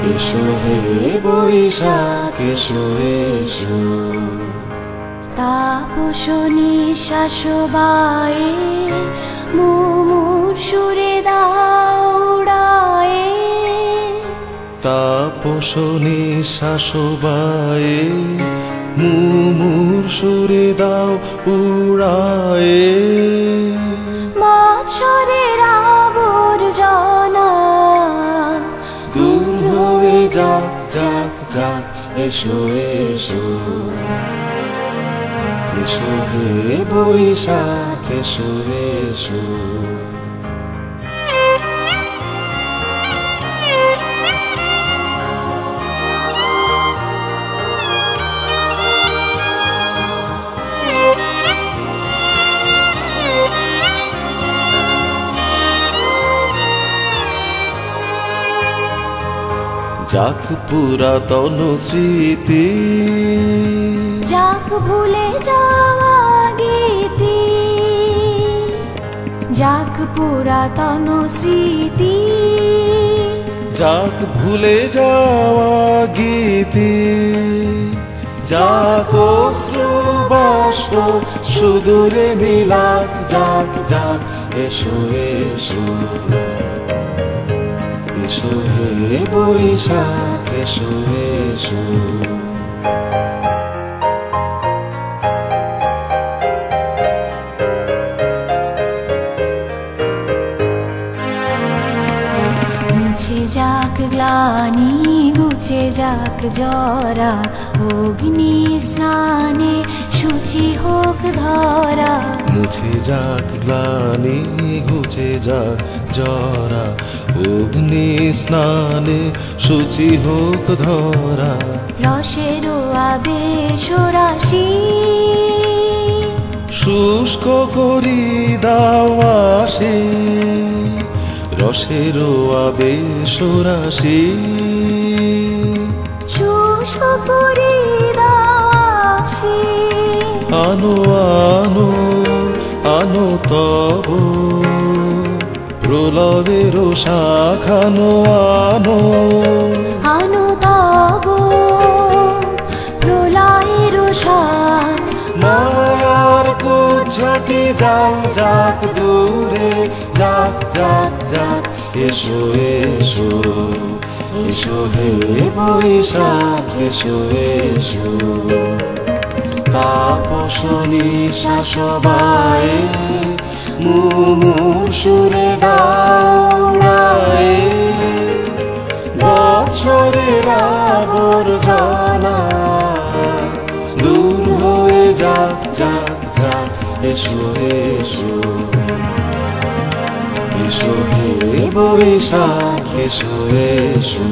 এসো হে বৈশাখ এসো এসো। তাপস নিঃশ্বাস বায়ে মুমুর সুরে দাউড়ায়ে। তাপস নিঃশ্বাস বায়ে মুমুর সুরে দাও উড়ায়ে। বৎসরের আবর্জনা দূর হয়ে যাক যাক যাক এসো এসো। এসো হে বৈশাখ এসো এসো। যাক পুরাতন স্মৃতি, যাক ভুলে যাওয়া গীতি, যাক পুরাতন স্মৃতি, যাক ভুলে যাওয়া গীতি, যাক অশ্রু বাষ্প সুদূরে মিলাক যাক যাক এসো এসো। এসো হে বৈশাখ এসো এসো। মুছে যাক গ্লানি ঘুচে যাক জরা, অগ্নি স্নানে শুচি হোক ধরা। মুছে যাক গ্লানি ঘুচে যাক জরা, অগ্নি স্নানে শুচি হোক ধরা। রসের আবেশ রাশি শুষ্ক করি দাও আসি, রসের আবেশ রাশি। শুষ্ক করি দাসি আনো আনো আনো তব প্রলবের শাখানো আনো। আনো তব প্রলয়ের শাখ। মায়ার কুজ্ঝটি যাক যাক দূরে যাক যাক যাক এসো এসো। এসো হে বৈশাখ এসো এসো। তাপস নিঃশ্বাস বায়ে মুমুর সুরে দাউড়ায়ে। বৎসরের আবর্জনা দূর হয়ে যাক যাক যাক এসো এসো। এসো হে বৈশাখ এসো এসো।